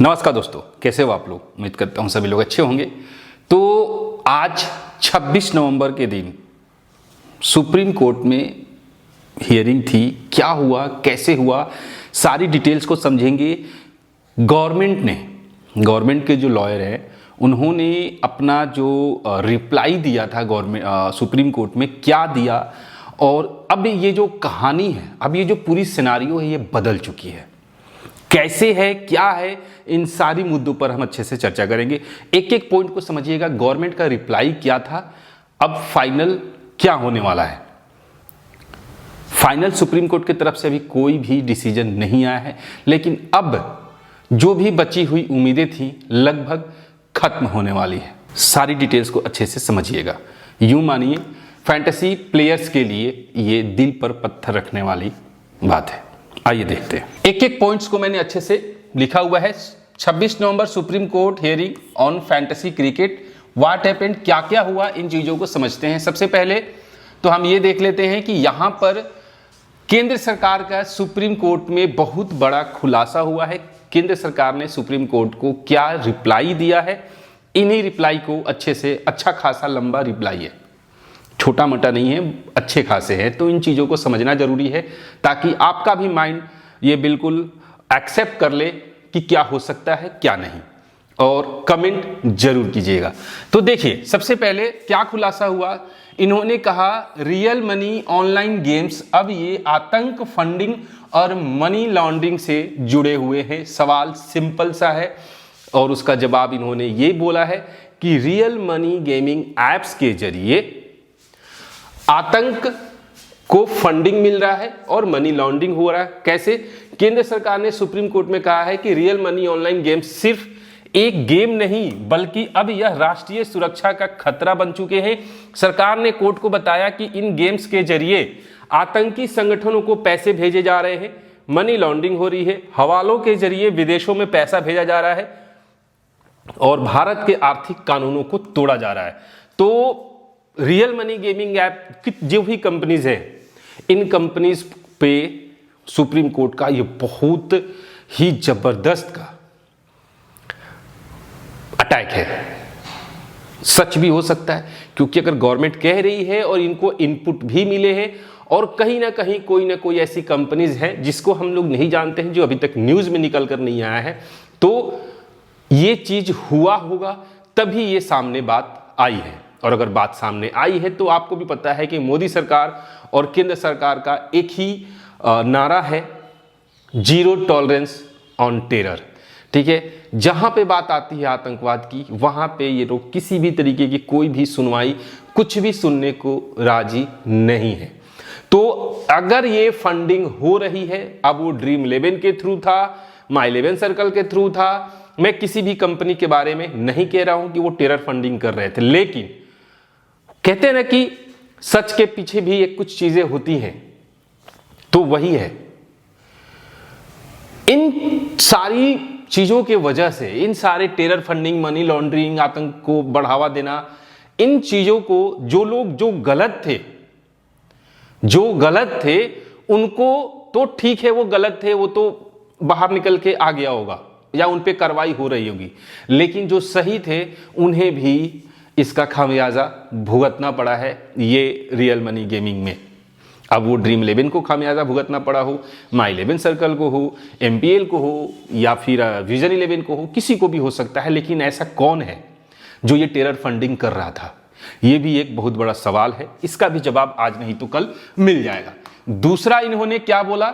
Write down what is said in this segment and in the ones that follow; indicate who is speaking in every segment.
Speaker 1: नमस्कार दोस्तों, कैसे हो आप लोग। उम्मीद करता हूँ सभी लोग अच्छे होंगे। तो आज 26 नवंबर के दिन सुप्रीम कोर्ट में हियरिंग थी। क्या हुआ, कैसे हुआ, सारी डिटेल्स को समझेंगे। गवर्नमेंट के जो लॉयर हैं उन्होंने अपना जो रिप्लाई दिया था गवर्नमेंट सुप्रीम कोर्ट में क्या दिया, और अब ये जो कहानी है, अब ये जो पूरी सिनारियो है, ये बदल चुकी है। कैसे है, क्या है, इन सारी मुद्दों पर हम अच्छे से चर्चा करेंगे। एक एक पॉइंट को समझिएगा। गवर्नमेंट का रिप्लाई क्या था, अब फाइनल क्या होने वाला है। फाइनल सुप्रीम कोर्ट की तरफ से अभी कोई भी डिसीजन नहीं आया है, लेकिन अब जो भी बची हुई उम्मीदें थी लगभग खत्म होने वाली है। सारी डिटेल्स को अच्छे से समझिएगा। यूं मानिए फैंटेसी प्लेयर्स के लिए ये दिल पर पत्थर रखने वाली बात है। आइए देखते हैं। एक एक पॉइंट्स को मैंने अच्छे से लिखा हुआ है। 26 November Supreme Court hearing on fantasy cricket, what happened, क्या क्या हुआ, इन चीजों को समझते हैं। सबसे पहले तो हम ये देख लेते हैं कि यहां पर केंद्र सरकार का सुप्रीम कोर्ट में बहुत बड़ा खुलासा हुआ है। केंद्र सरकार ने सुप्रीम कोर्ट को क्या रिप्लाई दिया है, इन्हीं रिप्लाई को अच्छे से, अच्छा खासा लंबा रिप्लाई है, छोटा मोटा नहीं है, अच्छे खासे हैं। तो इन चीज़ों को समझना जरूरी है ताकि आपका भी माइंड ये बिल्कुल एक्सेप्ट कर ले कि क्या हो सकता है क्या नहीं, और कमेंट जरूर कीजिएगा। तो देखिए, सबसे पहले क्या खुलासा हुआ। इन्होंने कहा रियल मनी ऑनलाइन गेम्स अब ये आतंक फंडिंग और मनी लॉन्ड्रिंग से जुड़े हुए हैं। सवाल सिंपल सा है और उसका जवाब इन्होंने ये बोला है कि रियल मनी गेमिंग एप्स के जरिए आतंक को फंडिंग मिल रहा है और मनी लॉन्ड्रिंग हो रहा है। कैसे? केंद्र सरकार ने सुप्रीम कोर्ट में कहा है कि रियल मनी ऑनलाइन गेम सिर्फ एक गेम नहीं, बल्कि अब यह राष्ट्रीय सुरक्षा का खतरा बन चुके हैं। सरकार ने कोर्ट को बताया कि इन गेम्स के जरिए आतंकी संगठनों को पैसे भेजे जा रहे हैं, मनी लॉन्ड्रिंग हो रही है, हवालों के जरिए विदेशों में पैसा भेजा जा रहा है और भारत के आर्थिक कानूनों को तोड़ा जा रहा है। तो रियल मनी गेमिंग ऐप की जो भी कंपनीज हैं, इन कंपनीज पे सुप्रीम कोर्ट का ये बहुत ही जबरदस्त का अटैक है। सच भी हो सकता है, क्योंकि अगर गवर्नमेंट कह रही है और इनको इनपुट भी मिले हैं, और कहीं ना कहीं कोई ना कोई ऐसी कंपनीज हैं जिसको हम लोग नहीं जानते हैं, जो अभी तक न्यूज में निकल कर नहीं आया है, तो ये चीज हुआ होगा तभी ये सामने बात आई है। और अगर बात सामने आई है तो आपको भी पता है कि मोदी सरकार और केंद्र सरकार का एक ही नारा है, जीरो टॉलरेंस ऑन टेरर। ठीक है, जहां पे बात आती है आतंकवाद की, वहां पे ये लोग किसी भी तरीके की कोई भी सुनवाई, कुछ भी सुनने को राजी नहीं है। तो अगर ये फंडिंग हो रही है, अब वो ड्रीम 11 के थ्रू था, माई 11 सर्कल के थ्रू था, मैं किसी भी कंपनी के बारे में नहीं कह रहा हूं कि वो टेरर फंडिंग कर रहे थे, लेकिन कहते हैं ना कि सच के पीछे भी एक कुछ चीजें होती हैं, तो वही है। इन सारी चीजों के वजह से, इन सारे टेरर फंडिंग, मनी लॉन्ड्रिंग, आतंक को बढ़ावा देना, इन चीजों को जो लोग जो गलत थे उनको तो ठीक है, वो गलत थे, वो तो बाहर निकल के आ गया होगा या उन पे कार्रवाई हो रही होगी, लेकिन जो सही थे उन्हें भी इसका खामियाजा भुगतना पड़ा है ये रियल मनी गेमिंग में। अब वो ड्रीम 11 को खामियाजा भुगतना पड़ा हो, माई 11 सर्कल को हो, MPL को हो, या फिर विजन 11 को हो, किसी को भी हो सकता है, लेकिन ऐसा कौन है जो ये टेरर फंडिंग कर रहा था? ये भी एक बहुत बड़ा सवाल है। इसका भी जवाब आज नहीं तो कल मिल जाएगा। दूसरा, इन्होंने क्या बोला,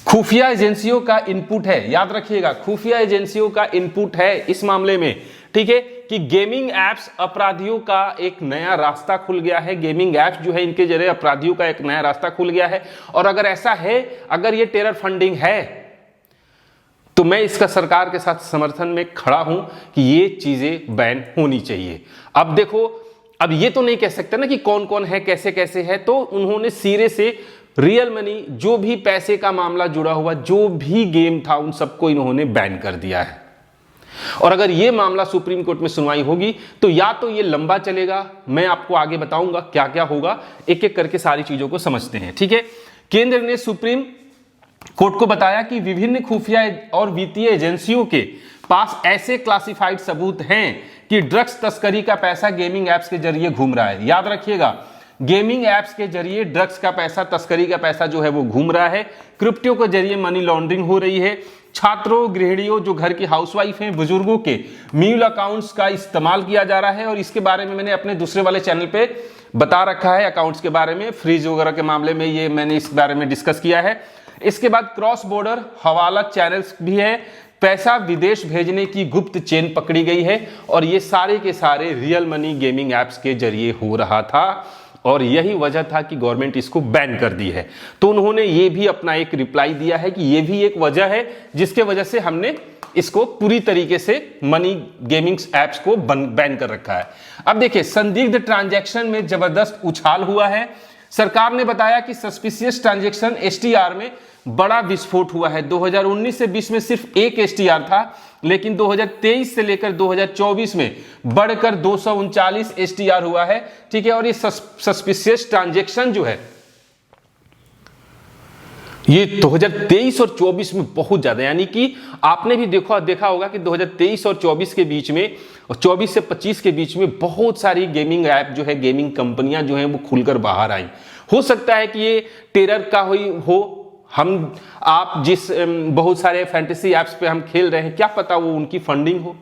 Speaker 1: खुफिया एजेंसियों का इनपुट है। याद रखिएगा, खुफिया एजेंसियों का इनपुट है इस मामले में। ठीक है, कि गेमिंग एप्स अपराधियों का एक नया रास्ता खुल गया है। गेमिंग एप्स जो है, इनके जरिए अपराधियों का एक नया रास्ता खुल गया है। और अगर ऐसा है, अगर ये टेरर फंडिंग है, तो मैं इसका सरकार के साथ समर्थन में खड़ा हूं कि ये चीजें बैन होनी चाहिए। अब देखो, अब ये तो नहीं कह सकते ना कि कौन कौन है, कैसे कैसे है, तो उन्होंने सिरे से रियल मनी, जो भी पैसे का मामला जुड़ा हुआ, जो भी गेम था, उन सबको इन्होंने बैन कर दिया है। और अगर ये मामला सुप्रीम कोर्ट में सुनवाई होगी तो या तो ये लंबा चलेगा, मैं आपको आगे बताऊंगा क्या क्या होगा, एक एक करके सारी चीजों को समझते हैं। ठीक है, केंद्र ने सुप्रीम कोर्ट को बताया कि विभिन्न खुफिया और वित्तीय एजेंसियों के पास ऐसे क्लासिफाइड सबूत हैं कि ड्रग्स तस्करी का पैसा गेमिंग एप्स के जरिए घूम रहा है। याद रखिएगा, गेमिंग एप्स के जरिए ड्रग्स का पैसा, तस्करी का पैसा जो है वो घूम रहा है। क्रिप्टो के जरिए मनी लॉन्ड्रिंग हो रही है। छात्रों, गृहिणियों, जो घर की हाउसवाइफ हैं, बुजुर्गों के म्यूल अकाउंट्स का इस्तेमाल किया जा रहा है। और इसके बारे में मैंने अपने दूसरे वाले चैनल पे बता रखा है, अकाउंट्स के बारे में, फ्रीज वगैरह के मामले में ये मैंने इस बारे में डिस्कस किया है। इसके बाद क्रॉस बॉर्डर हवाला चैनल्स भी है, पैसा विदेश भेजने की गुप्त चेन पकड़ी गई है। और ये सारे के सारे रियल मनी गेमिंग एप्स के जरिए हो रहा था और यही वजह था कि गवर्नमेंट इसको बैन कर दी है। तो उन्होंने ये भी अपना एक रिप्लाई दिया है कि ये भी एक वजह है जिसके वजह से हमने इसको पूरी तरीके से मनी गेमिंग एप्स को बैन कर रखा है। अब देखिए, संदिग्ध ट्रांजैक्शन में जबरदस्त उछाल हुआ है। सरकार ने बताया कि सस्पिशियस ट्रांजैक्शन एसटीआर में बड़ा विस्फोट हुआ है। 2019 से 20 में सिर्फ एक एसटीआर था, लेकिन 2023 से लेकर 2024 में बढ़कर 239 एसटीआर हुआ है। ठीक है, और ये सस्पिशियस ट्रांजैक्शन जो है ये 2023 और 24 में बहुत ज्यादा, यानी कि आपने भी देखा होगा कि 2023 और 24 के बीच में, और 24 से 25 के बीच में बहुत सारी गेमिंग ऐप जो है, गेमिंग कंपनियां जो हैं वो खुलकर बाहर आई। हो सकता है कि ये टेरर का हो, हम आप जिस बहुत सारे फैंटेसी ऐप्स पे हम खेल रहे हैं, क्या पता वो उनकी फंडिंग हो,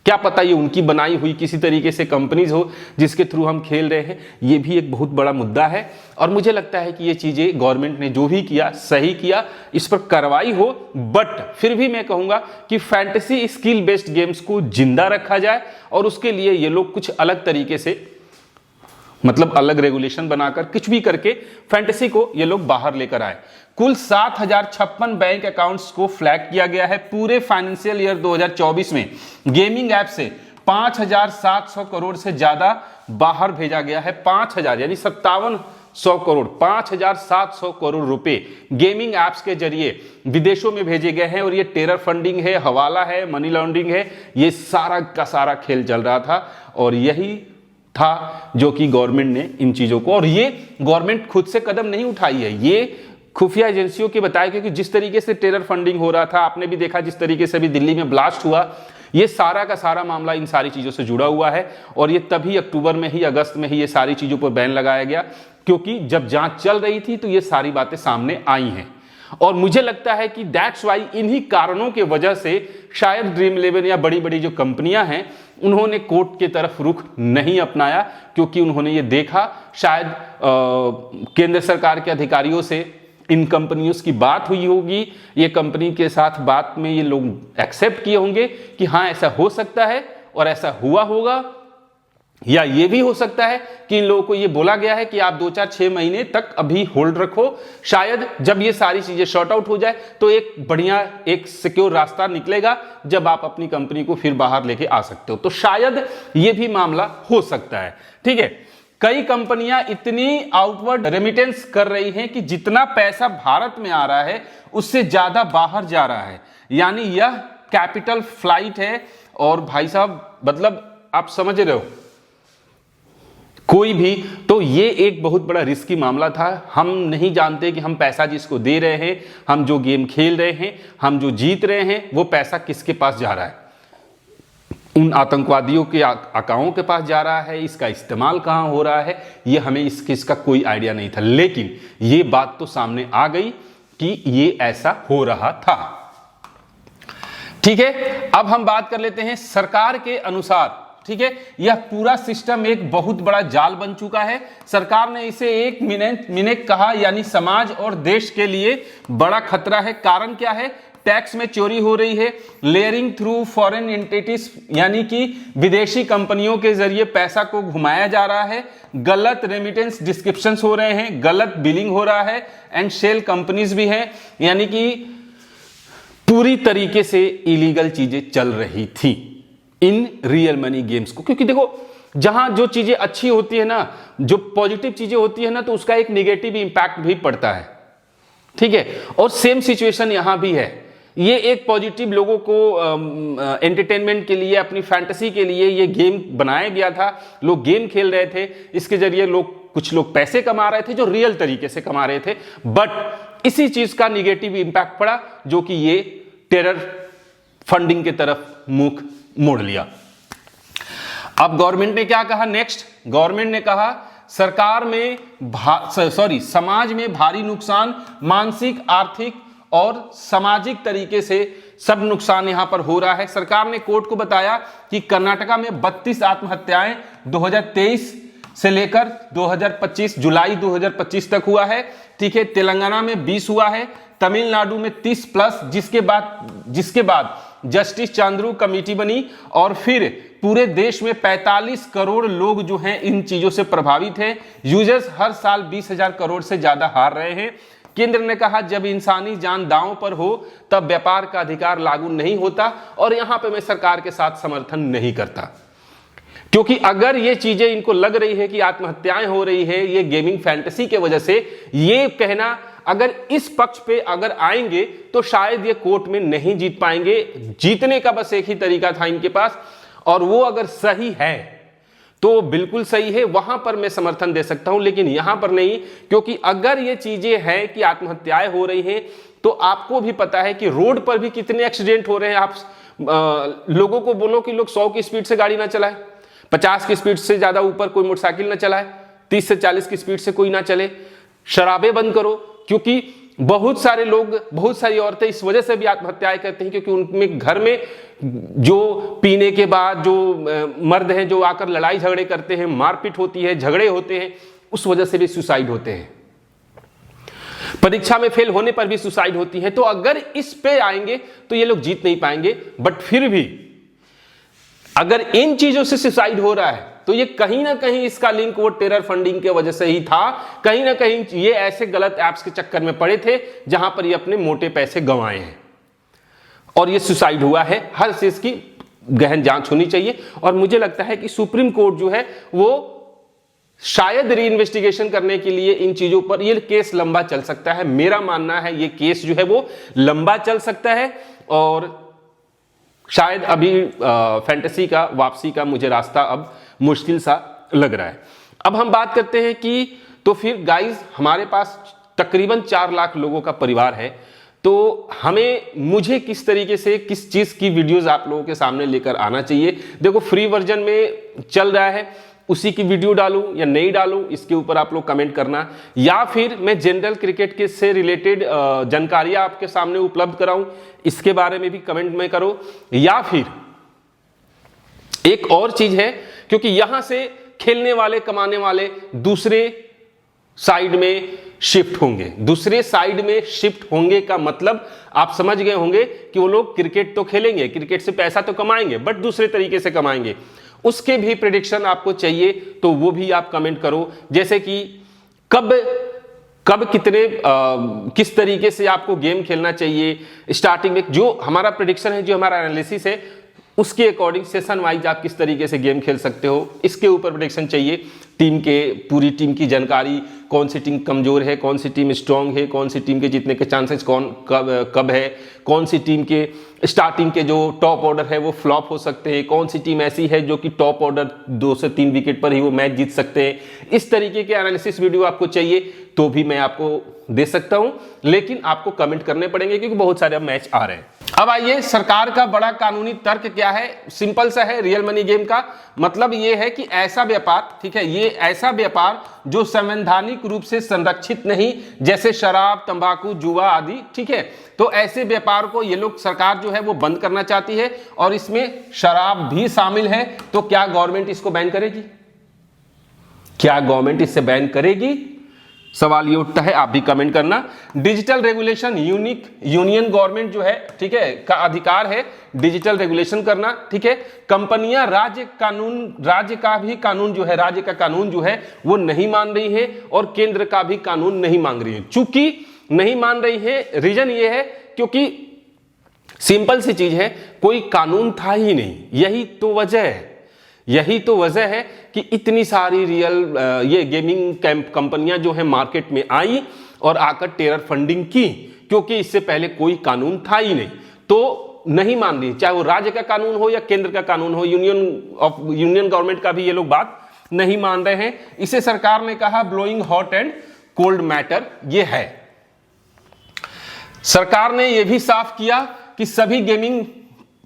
Speaker 1: क्या पता ये उनकी बनाई हुई किसी तरीके से कंपनीज हो जिसके थ्रू हम खेल रहे हैं। ये भी एक बहुत बड़ा मुद्दा है और मुझे लगता है कि ये चीजें गवर्नमेंट ने जो भी किया सही किया, इस पर कार्रवाई हो। बट फिर भी मैं कहूंगा कि फैंटेसी स्किल बेस्ड गेम्स को जिंदा रखा जाए और उसके लिए ये लोग कुछ अलग तरीके से, मतलब अलग रेगुलेशन बनाकर कुछ भी करके फैंटेसी को ये लोग बाहर लेकर आए। कुल 7056 बैंक अकाउंट्स को फ्लैग किया गया है। पूरे फाइनेंशियल ईयर 2024 में गेमिंग ऐप से 5700 करोड़ से ज्यादा बाहर भेजा गया है। 5000 यानी 5700 करोड़, 5700 करोड़ रुपए गेमिंग ऐप्स के जरिए विदेशों में भेजे गए हैं। और ये टेरर फंडिंग है, हवाला है, मनी लॉन्ड्रिंग है, ये सारा का सारा खेल चल रहा था। और यही था जो कि गवर्नमेंट ने इन चीजों को, और ये गवर्नमेंट खुद से कदम नहीं उठाई है, ये खुफिया एजेंसियों के बताया, क्योंकि जिस तरीके से टेरर फंडिंग हो रहा था, आपने भी देखा जिस तरीके से अभी दिल्ली में ब्लास्ट हुआ, ये सारा का सारा मामला इन सारी चीजों से जुड़ा हुआ है। और ये तभी अक्टूबर में ही, अगस्त में ही ये सारी चीजों पर बैन लगाया गया, क्योंकि जब जांच चल रही थी तो ये सारी बातें सामने आई हैं। और मुझे लगता है कि दैट्स वाई, इन्हीं कारणों के वजह से शायद ड्रीम 11 या बड़ी बड़ी जो कंपनियां हैं उन्होंने कोर्ट की तरफ रुख नहीं अपनाया, क्योंकि उन्होंने ये देखा, शायद केंद्र सरकार के अधिकारियों से इन कंपनियों की बात हुई होगी, ये कंपनी के साथ बात में ये लोग एक्सेप्ट किए होंगे कि हाँ ऐसा हो सकता है और ऐसा हुआ होगा। या ये भी हो सकता है कि इन लोगों को ये बोला गया है कि आप 2-4-6 महीने तक अभी होल्ड रखो, शायद जब ये सारी चीजें शॉर्ट आउट हो जाए तो एक बढ़िया, एक सिक्योर रास्ता निकलेगा जब आप अपनी कंपनी को फिर बाहर लेके आ सकते हो। तो शायद ये भी मामला हो सकता है। ठीक है, कई कंपनियां इतनी आउटवर्ड रेमिटेंस कर रही हैं कि जितना पैसा भारत में आ रहा है उससे ज्यादा बाहर जा रहा है, यानी यह कैपिटल फ्लाइट है। और भाई साहब, मतलब आप समझ रहे हो, कोई भी, तो ये एक बहुत बड़ा रिस्की मामला था। हम नहीं जानते कि हम पैसा जिसको दे रहे हैं, हम जो गेम खेल रहे हैं, हम जो जीत रहे हैं, वो पैसा किसके पास जा रहा है, उन आतंकवादियों के अकाउंटों के पास जा रहा है, इसका इस्तेमाल कहां हो रहा है, ये हमें इसका कोई आइडिया नहीं था। लेकिन ये बात तो सामने आ गई कि ये ऐसा हो रहा था। ठीक है, अब हम बात कर लेते हैं सरकार के अनुसार। ठीक है, यह पूरा सिस्टम एक बहुत बड़ा जाल बन चुका है। सरकार ने इसे एक मिनट कहा, यानी समाज और देश के लिए बड़ा खतरा है। कारण क्या है? टैक्स में चोरी हो रही है, लेयरिंग थ्रू फॉरेन एंटिटीज, यानी कि विदेशी कंपनियों के जरिए पैसा को घुमाया जा रहा है, गलत रेमिटेंस डिस्क्रिप्शंस हो रहे हैं, गलत बिलिंग हो रहा है, एंड शेल कंपनीज भी हैं, यानी कि पूरी तरीके से इलीगल चीजें चल रही थी इन रियल मनी गेम्स को। क्योंकि देखो, जहां जो चीजें अच्छी होती है ना, जो पॉजिटिव चीजें होती है ना, तो उसका एक नेगेटिव इंपैक्ट भी पड़ता है। ठीक है, और सेम सिचुएशन यहां भी है। ये एक पॉजिटिव, लोगों को एंटरटेनमेंट के लिए, अपनी फैंटेसी के लिए ये गेम बनाया गया था, लोग गेम खेल रहे थे, इसके जरिए कुछ लोग पैसे कमा रहे थे जो रियल तरीके से कमा रहे थे। बट इसी चीज का निगेटिव इंपैक्ट पड़ा, जो कि ये टेरर फंडिंग की तरफ मुख मोड़ लिया। अब गवर्नमेंट ने क्या कहा नेक्स्ट? गवर्नमेंट ने कहा सरकार में समाज में भारी नुकसान, मानसिक, आर्थिक और सामाजिक तरीके से सब नुकसान यहां पर हो रहा है। सरकार ने कोर्ट को बताया कि कर्नाटका में 32 आत्महत्याएं 2023 से लेकर 2025 जुलाई 2025 तक हुआ है, ठीक है। तेलंगाना में 20 हुआ है, तमिलनाडु में 30 प्लस, जिसके बाद जस्टिस चांद्रू कमेटी बनी और फिर पूरे देश में 45 करोड़ लोग जो हैं इन चीजों से प्रभावित हैं। यूजर्स हर साल 20,000 करोड़ से ज्यादा हार रहे हैं। केंद्र ने कहा जब इंसानी जान दांव पर हो तब व्यापार का अधिकार लागू नहीं होता, और यहां पे मैं सरकार के साथ समर्थन नहीं करता, क्योंकि अगर ये चीजें इनको लग रही है कि आत्महत्याएं हो रही है ये गेमिंग फैंटेसी के वजह से, ये कहना अगर इस पक्ष पे अगर आएंगे तो शायद ये कोर्ट में नहीं जीत पाएंगे। जीतने का बस एक ही तरीका था इनके पास, और वो अगर सही है तो बिल्कुल सही है, वहां पर मैं समर्थन दे सकता हूं, लेकिन यहां पर नहीं। क्योंकि अगर ये चीजें हैं कि आत्महत्याएं हो रही हैं, तो आपको भी पता है कि रोड पर भी कितने एक्सीडेंट हो रहे हैं। आप लोगों को बोलो कि लोग 100 की स्पीड से गाड़ी ना चलाए, 50 की स्पीड से ज्यादा ऊपर कोई मोटरसाइकिल ना चलाए, 30 से 40 की स्पीड से कोई ना चले, शराबें बंद करो, क्योंकि बहुत सारे लोग, बहुत सारी औरतें इस वजह से भी आत्महत्याएं करती हैं क्योंकि उनमें घर में जो पीने के बाद जो मर्द हैं जो आकर लड़ाई झगड़े करते हैं, मारपीट होती है, झगड़े होते हैं, उस वजह से भी सुसाइड होते हैं। परीक्षा में फेल होने पर भी सुसाइड होती है। तो अगर इस पे आएंगे तो ये लोग जीत नहीं पाएंगे। बट फिर भी अगर इन चीजों से सुसाइड हो रहा है तो ये कहीं ना कहीं इसका लिंक वो टेरर फंडिंग के वजह से ही था। कहीं ना कहीं ये ऐसे गलत एप्स के चक्कर में पड़े थे जहां पर ये अपने मोटे पैसे गंवाए हैं और ये सुसाइड हुआ है। हर चीज की गहन जांच होनी चाहिए, और मुझे लगता है कि सुप्रीम कोर्ट जो है वो शायद री इन्वेस्टिगेशन करने के लिए इन चीजों पर, ये केस लंबा चल सकता है। मेरा मानना है ये केस जो है वो लंबा चल सकता है, और शायद अभी फैंटेसी का वापसी का मुझे रास्ता अब मुश्किल सा लग रहा है। अब हम बात करते हैं कि तो फिर गाइस हमारे पास तकरीबन 4 लाख लोगों का परिवार है, तो मुझे किस तरीके से किस चीज की वीडियोस आप लोगों के सामने लेकर आना चाहिए। देखो फ्री वर्जन में चल रहा है, उसी की वीडियो डालूं या नहीं डालूं, इसके ऊपर आप लोग कमेंट करना, या फिर मैं जनरल क्रिकेट के से रिलेटेड जानकारियां आपके सामने उपलब्ध कराऊं, इसके बारे में भी कमेंट में करो। या फिर एक और चीज है, क्योंकि यहां से खेलने वाले कमाने वाले दूसरे साइड में शिफ्ट होंगे। दूसरे साइड में शिफ्ट होंगे का मतलब आप समझ गए होंगे कि वो लोग क्रिकेट तो खेलेंगे, क्रिकेट से पैसा तो कमाएंगे, बट दूसरे तरीके से कमाएंगे। उसके भी प्रेडिक्शन आपको चाहिए तो वो भी आप कमेंट करो, जैसे कि कब कितने किस तरीके से आपको गेम खेलना चाहिए स्टार्टिंग में। जो हमारा प्रेडिक्शन है, जो हमारा एनालिसिस है, उसके अकॉर्डिंग सेशन वाइज आप किस तरीके से गेम खेल सकते हो, इसके ऊपर प्रेडिक्शन चाहिए। पूरी टीम की जानकारी, कौन सी टीम कमजोर है, कौन सी टीम स्ट्रांग है, कौन सी टीम के जीतने के चांसेस कब है, कौन सी टीम के स्टार्टिंग के जो टॉप ऑर्डर है वो फ्लॉप हो सकते हैं, कौन सी टीम ऐसी है जो कि टॉप ऑर्डर 2 से 3 विकेट पर ही वो मैच जीत सकते हैं। इस तरीके के एनालिसिस वीडियो आपको चाहिए तो भी मैं आपको दे सकता हूं, लेकिन आपको कमेंट करने पड़ेंगे क्योंकि बहुत सारे अब मैच आ रहे हैं। अब आइए, सरकार का बड़ा कानूनी तर्क क्या है? सिंपल सा है, रियल मनी गेम का मतलब ये है कि ऐसा व्यापार, ठीक है, ये ऐसा व्यापार जो संवैधानिक रूप से संरक्षित नहीं, जैसे शराब, तंबाकू, जुआ आदि, ठीक है, तो ऐसे व्यापार को ये लोग सरकार जो है वो बंद करना चाहती है, और इसमें शराब भी शामिल है। तो क्या गवर्नमेंट इसको बैन करेगी? क्या गवर्नमेंट इससे बैन करेगी? सवाल ये उठता है, आप भी कमेंट करना। डिजिटल रेगुलेशन, यूनियन गवर्नमेंट जो है, ठीक है, का अधिकार है डिजिटल रेगुलेशन करना, ठीक है। कंपनियां राज्य का भी कानून जो है, राज्य का कानून जो है वो नहीं मान रही है, और केंद्र का भी कानून नहीं मान रही है। चूंकि नहीं मान रही है, रीजन ये है क्योंकि सिंपल सी चीज है, कोई कानून था ही नहीं। यही तो वजह है कि इतनी सारी ये गेमिंग कंपनियां जो है मार्केट में आई और आकर टेरर फंडिंग की, क्योंकि इससे पहले कोई कानून था ही नहीं। तो नहीं मान रही, चाहे वो राज्य का कानून हो या केंद्र का कानून हो, यूनियन गवर्नमेंट का भी ये लोग बात नहीं मान रहे हैं। इसे सरकार ने कहा blowing hot and cold matter ये है। सरकार ने यह भी साफ किया कि सभी गेमिंग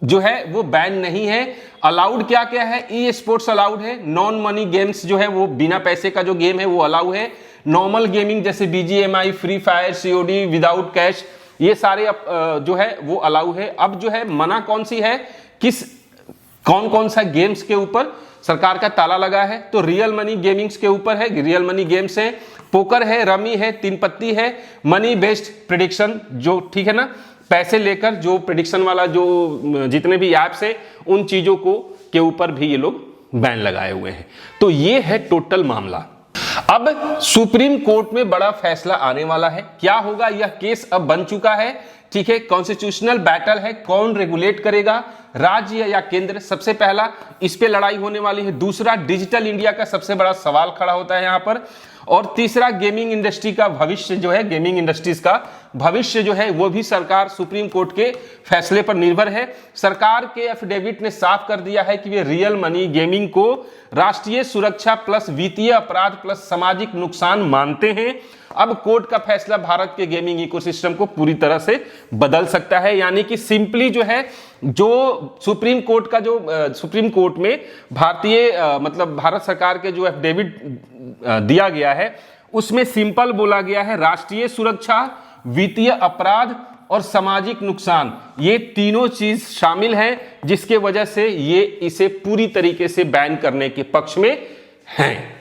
Speaker 1: जो है वो बैन नहीं है। अलाउड क्या क्या है, ई स्पोर्ट्स अलाउड है, नॉन मनी गेम्स जो है वो बिना पैसे का जो गेम है वो अलाउ है, नॉर्मल गेमिंग जैसे BGMI, free fire, COD without cash, ये सारे जो है वो अलाउ है। अब जो है मना कौन सी है, कौन कौन सा गेम्स के ऊपर सरकार का ताला लगा है, तो रियल मनी गेमिंग्स के ऊपर है। रियल मनी गेम्स है, पोकर है, रमी है, तीन पत्ती है, मनी बेस्ड प्रेडिक्शन जो ठीक है ना, पैसे लेकर जो प्रेडिक्शन वाला जो जितने भी ऐप्स है उन चीजों को के ऊपर भी ये लोग बैन लगाए हुए हैं। तो ये है टोटल मामला। अब सुप्रीम कोर्ट में बड़ा फैसला आने वाला है। क्या होगा, यह केस अब बन चुका है, ठीक है, कॉन्स्टिट्यूशनल बैटल है, कौन रेगुलेट करेगा, राज्य या केंद्र, सबसे पहला इस पे लड़ाई होने वाली है। दूसरा, डिजिटल इंडिया का सबसे बड़ा सवाल खड़ा होता है यहां पर। और तीसरा, गेमिंग इंडस्ट्री का भविष्य जो है, गेमिंग इंडस्ट्रीज का भविष्य जो है वो भी सरकार सुप्रीम कोर्ट के फैसले पर निर्भर है। सरकार के एफिडेविट ने साफ कर दिया है कि वे रियल मनी गेमिंग को राष्ट्रीय सुरक्षा प्लस वित्तीय अपराध प्लस सामाजिक नुकसान मानते हैं। अब कोर्ट का फैसला भारत के गेमिंग इकोसिस्टम को पूरी तरह से बदल सकता है। यानी कि सिंपली जो है, जो सुप्रीम कोर्ट का जो सुप्रीम कोर्ट में मतलब भारत सरकार के जो एफिडेविट दिया गया है उसमें सिंपल बोला गया है राष्ट्रीय सुरक्षा, वित्तीय अपराध और सामाजिक नुकसान, ये तीनों चीज शामिल है, जिसके वजह से ये इसे पूरी तरीके से बैन करने के पक्ष में हैं।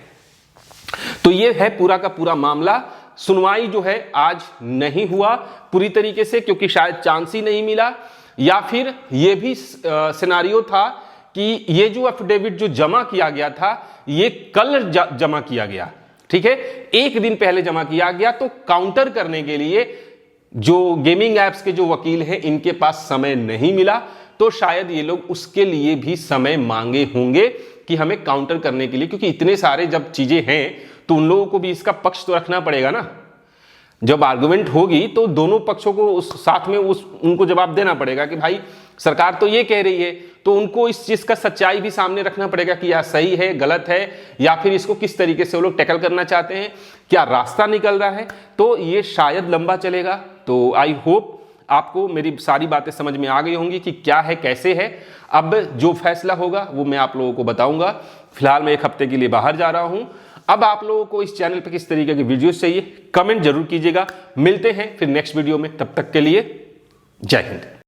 Speaker 1: तो ये है पूरा का पूरा मामला। सुनवाई जो है आज नहीं हुआ पूरी तरीके से, क्योंकि शायद चांस ही नहीं मिला, या फिर ये भी सिनारियो था कि ये जो एफिडेविट जो जमा किया गया था ये कल जमा किया गया, ठीक है, एक दिन पहले जमा किया गया, तो काउंटर करने के लिए जो गेमिंग एप्स के जो वकील हैं इनके पास समय नहीं मिला, तो शायद ये लोग उसके लिए भी समय मांगे होंगे कि हमें काउंटर करने के लिए, क्योंकि इतने सारे जब चीजें हैं तो उन लोगों को भी इसका पक्ष तो रखना पड़ेगा ना। जब आर्गुमेंट होगी तो दोनों पक्षों को उस साथ में उनको जवाब देना पड़ेगा कि भाई सरकार तो ये कह रही है, तो उनको इस चीज का सच्चाई भी सामने रखना पड़ेगा कि यह सही है, गलत है, या फिर इसको किस तरीके से वो लोग टैकल करना चाहते हैं, क्या रास्ता निकल रहा है। तो ये शायद लंबा चलेगा। तो आई होप आपको मेरी सारी बातें समझ में आ गई होंगी कि क्या है, कैसे है। अब जो फैसला होगा वो मैं आप लोगों को बताऊंगा। फिलहाल मैं एक हफ्ते के लिए बाहर जा रहा हूं। अब आप लोगों को इस चैनल पर किस तरीके के वीडियोस चाहिए कमेंट जरूर कीजिएगा। मिलते हैं फिर नेक्स्ट वीडियो में, तब तक के लिए जय हिंद।